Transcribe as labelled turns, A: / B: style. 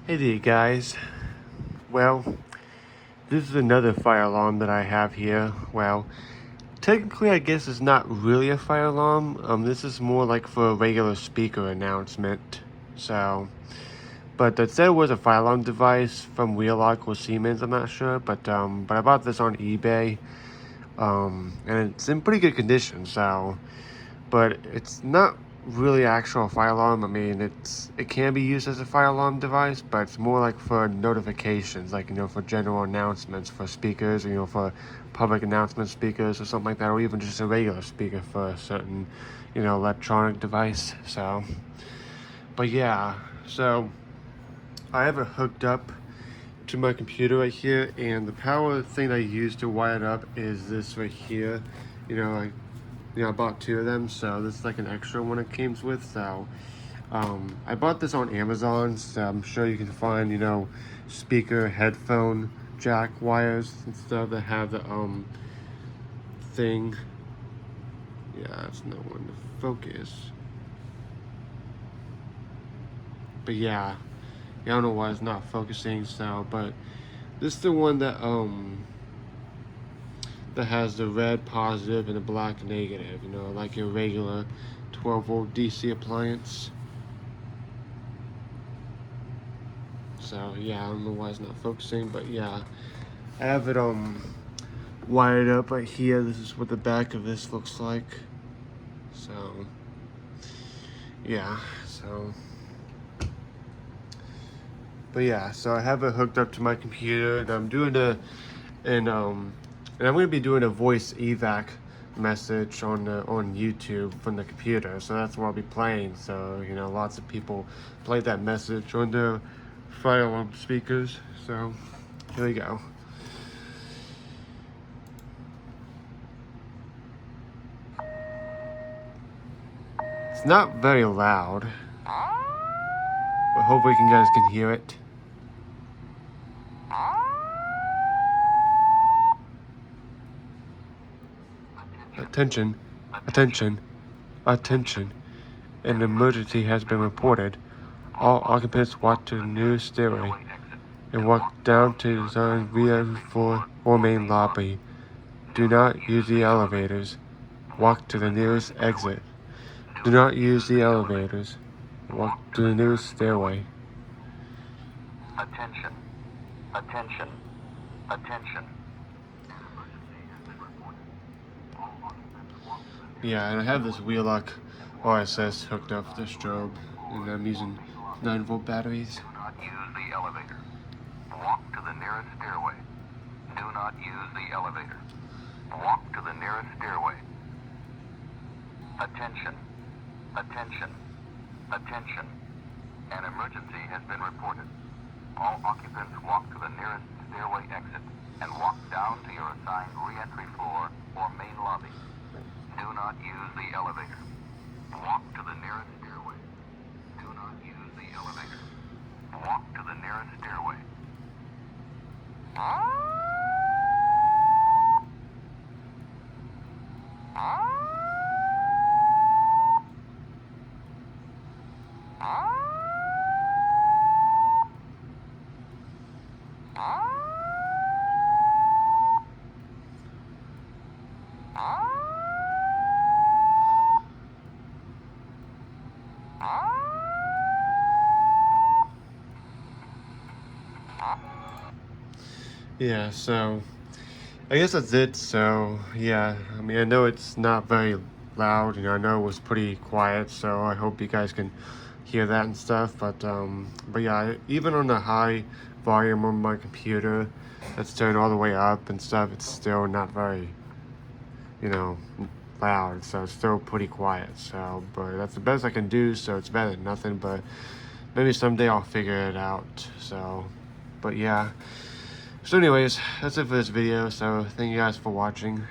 A: Hey there guys. Well, this is another fire alarm that I have here. Well, technically I guess it's not really a fire alarm. This is more like for a regular speaker announcement. So, but that said it was a fire alarm device from Wheelock or Siemens, I'm not sure. But I bought this on eBay. And it's in pretty good condition, so, but it's not really actual fire alarm. I mean, it can be used as a fire alarm device, but it's more like for notifications, like, for general announcements for speakers, for public announcement speakers or something like that, or even just a regular speaker for a certain, electronic device. So, but yeah, so I have it hooked up to my computer right here, and the power thing I use to wire it up is this right here. I bought two of them, so this is like an extra one it came with. So I bought this on Amazon, so I'm sure you can find speaker headphone jack wires and stuff that have the thing. Yeah, it's not one to focus, but yeah, I don't know why it's not focusing. So, but this is the one that has the red positive and the black negative, like your regular 12 volt DC appliance. So yeah, I don't know why it's not focusing, but yeah, I have it wired up right here. This is what the back of this looks like. So yeah, but yeah, so I have it hooked up to my computer, and I'm doing and I'm gonna be doing a voice evac message on YouTube from the computer. So that's what I'll be playing. So lots of people play that message on their fire alarm speakers. So here we go. It's not very loud, but hopefully you guys can hear it. Attention, attention, attention. An emergency has been reported. All occupants walk to the nearest stairway and walk down to the zone via floor or main lobby. Do not use the elevators. Walk to the nearest exit. Do not use the elevators. Walk to the nearest stairway.
B: Attention. Attention. Attention.
A: Yeah, and I have this Wheelock RSS hooked up to the strobe, and I'm using 9-volt batteries.
B: Do not use the elevator. Walk to the nearest stairway. Do not use the elevator. Walk to the nearest stairway. Attention. Attention. Attention. An emergency has been reported. All occupants walk to the nearest stairway exit and walk down to your assigned re-entry floor or main lobby. Do not use the elevator. Walk to the nearest stairway. Do not use the elevator. Walk to the nearest stairway.
A: Yeah, so I guess that's it. So yeah, I mean, I know it's not very loud. I know it was pretty quiet. So I hope you guys can hear that and stuff. But yeah, even on the high volume on my computer, that's turned all the way up and stuff, it's still not very, loud. So it's still pretty quiet. So, but that's the best I can do. So it's better than nothing. But maybe someday I'll figure it out. So, but yeah. So anyways, that's it for this video. So thank you guys for watching.